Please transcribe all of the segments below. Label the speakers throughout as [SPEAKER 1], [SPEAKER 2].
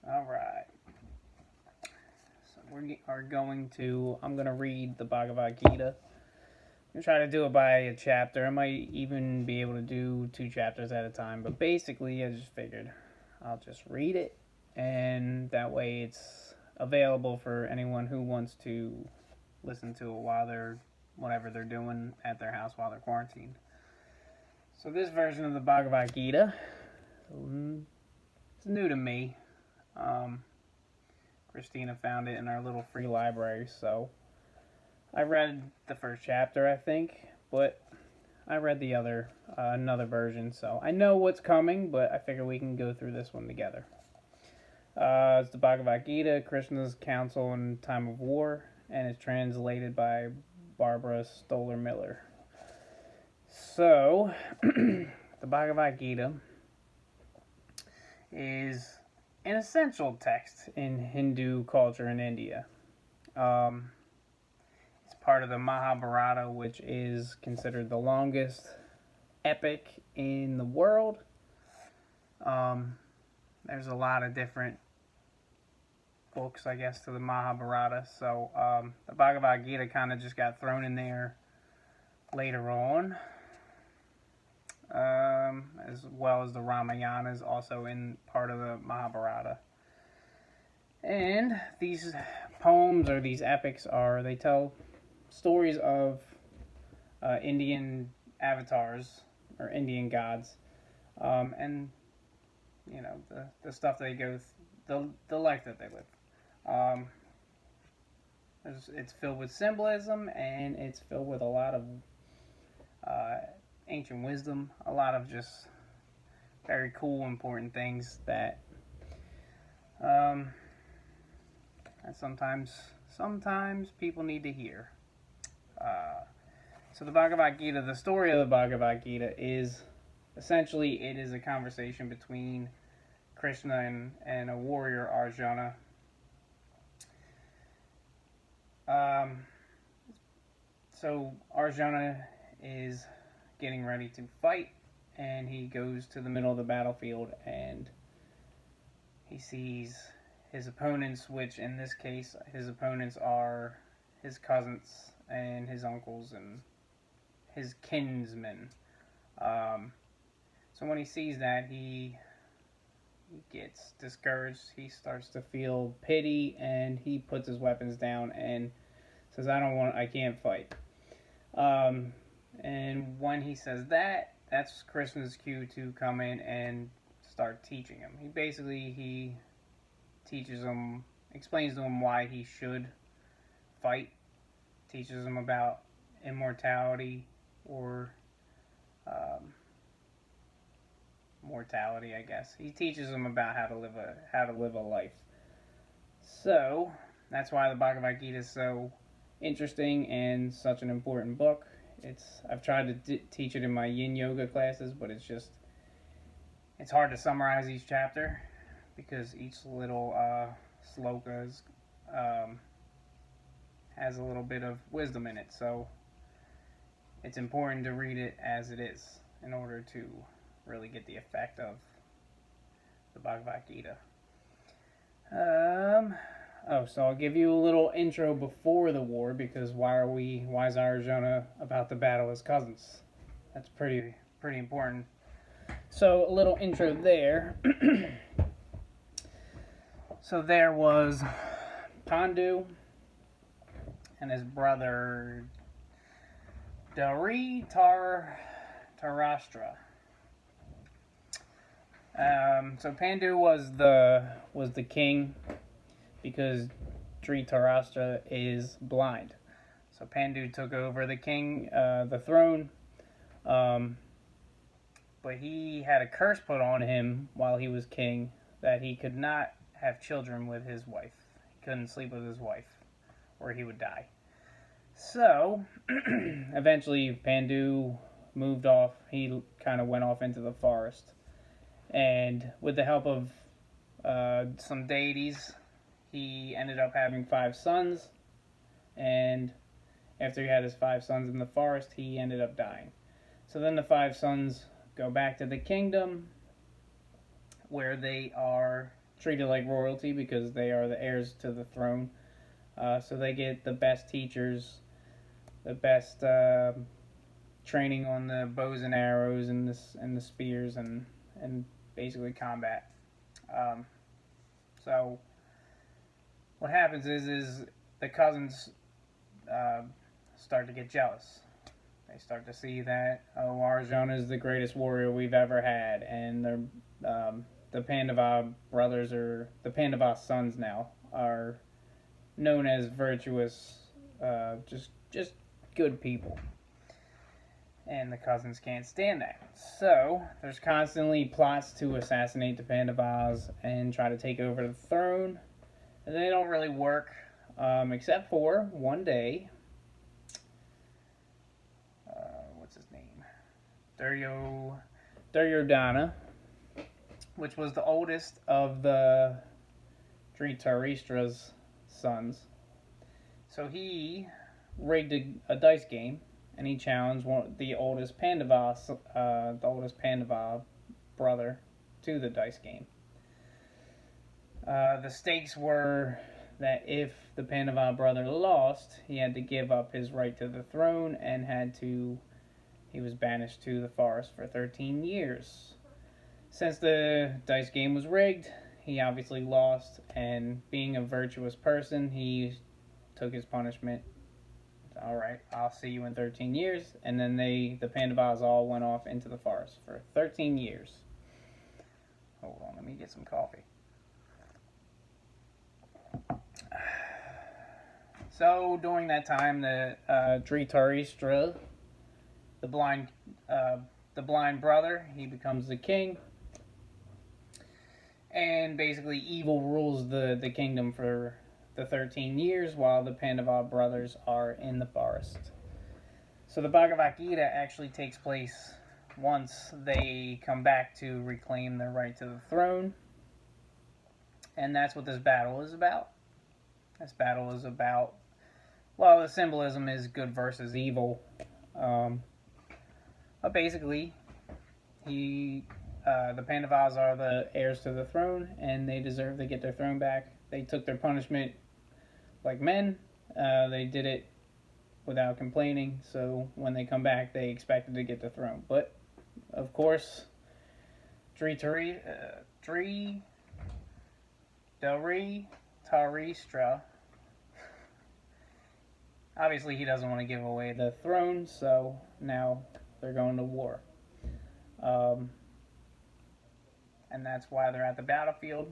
[SPEAKER 1] All right. So I'm going to read the Bhagavad Gita. I'm going to try to do it by a chapter. I might even be able to do 2 chapters at a time. But basically, I just figured I'll just read it. And that way it's available for anyone who wants to listen to it whatever they're doing at their house while they're quarantined. So this version of the Bhagavad Gita, it's new to me. Christina found it in our little free library, so I read the first chapter, I think, but I read the other, another version, so I know what's coming, but I figure we can go through this one together. It's the Bhagavad Gita, Krishna's Counsel in Time of War, and it's translated by Barbara Stoller Miller. So, the Bhagavad Gita is an essential text in Hindu culture in India. It's part of the Mahabharata, which is considered the longest epic in the world. There's a lot of different books, I guess, to the Mahabharata. So the Bhagavad Gita kind of just got thrown in there later on. As well as the Ramayana is also in part of the Mahabharata. And these poems or these epics they tell stories of Indian avatars or Indian gods, and you know the stuff they go, the life that they live. It's filled with symbolism, and it's filled with a lot of ancient wisdom, a lot of just very cool, important things that sometimes people need to hear. So the Bhagavad Gita, the story of the Bhagavad Gita is essentially it is a conversation between Krishna and a warrior Arjuna. So Arjuna is getting ready to fight, and he goes to the middle of the battlefield, and he sees his opponents, which in this case his opponents are his cousins and his uncles and his kinsmen. So when he sees that, he gets discouraged. He starts to feel pity, and he puts his weapons down and says, I can't fight. And when he says that, that's Krishna's cue to come in and start teaching him. He teaches him, explains to him why he should fight, teaches him about immortality or mortality, I guess. He teaches him about how to live a life. So that's why the Bhagavad Gita is so interesting and such an important book. I've tried to teach it in my yin yoga classes, but it's hard to summarize each chapter because each little sloka has a little bit of wisdom in it. So it's important to read it as it is in order to really get the effect of the Bhagavad Gita. So I'll give you a little intro before the war, because why is Arjuna about to battle his cousins? That's pretty important. So a little intro there. So there was Pandu and his brother Dhritarashtra. So Pandu was the king, because Dhritarashtra is blind. So Pandu took over the throne, but he had a curse put on him while he was king that he could not have children with his wife. He couldn't sleep with his wife, or he would die. So eventually Pandu moved off. He kind of went off into the forest, and with the help of some deities, he ended up having 5 sons, and after he had his 5 sons in the forest, he ended up dying. So then the 5 sons go back to the kingdom, where they are treated like royalty because they are the heirs to the throne. So they get the best teachers, the best training on the bows and arrows and the spears and basically combat. Um, so what happens is the cousins start to get jealous. They start to see that, oh, Arjuna is the greatest warrior we've ever had, and the Pandava brothers, or the Pandava sons now, are known as virtuous, just good people. And the cousins can't stand that. So there's constantly plots to assassinate the Pandavas and try to take over the throne. And they don't really work, except for one day. What's his name? Duryodhana, which was the oldest of the Dhritarashtra's sons. So he rigged a dice game, and he challenged the oldest Pandava brother to the dice game. The stakes were that if the Pandava brother lost, he had to give up his right to the throne and he was banished to the forest for 13 years. Since the dice game was rigged, he obviously lost, and being a virtuous person, he took his punishment. Alright, I'll see you in 13 years. And then the Pandavas all went off into the forest for 13 years. Hold on, let me get some coffee. So during that time, the Dhritarashtra, the blind brother, he becomes the king, and basically evil rules the kingdom for the 13 years while the Pandava brothers are in the forest. So the Bhagavad Gita actually takes place once they come back to reclaim their right to the throne, and that's what this battle is about. This battle is about, well, the symbolism is good versus evil. But basically, the Pandavas are the heirs to the throne, and they deserve to get their throne back. They took their punishment like men. They did it without complaining, so when they come back, they expected to get the throne. But, of course, Dhritarashtra, obviously he doesn't want to give away the throne, so now they're going to war. And that's why they're at the battlefield.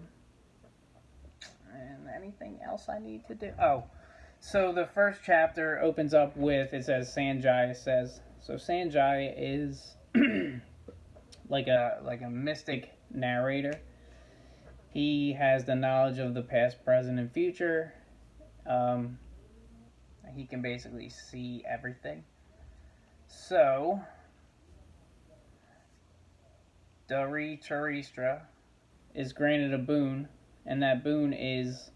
[SPEAKER 1] And anything else I need to do? Oh, so the first chapter opens up with, it says Sanjaya says. So Sanjaya is like a mystic narrator. He has the knowledge of the past, present, and future. He can basically see everything. So Dhritarashtra is granted a boon, and that boon is,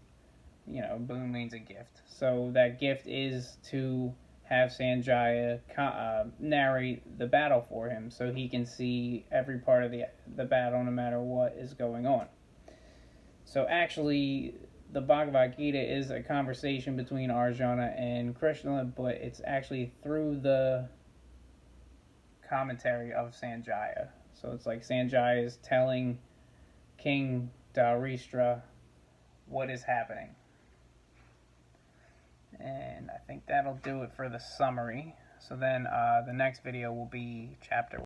[SPEAKER 1] boon means a gift. So that gift is to have Sanjaya narrate the battle for him, so he can see every part of the battle no matter what is going on. So actually, the Bhagavad Gita is a conversation between Arjuna and Krishna, but it's actually through the commentary of Sanjaya. So it's like Sanjaya is telling King Dhritarashtra what is happening. And I think that'll do it for the summary. So then the next video will be chapter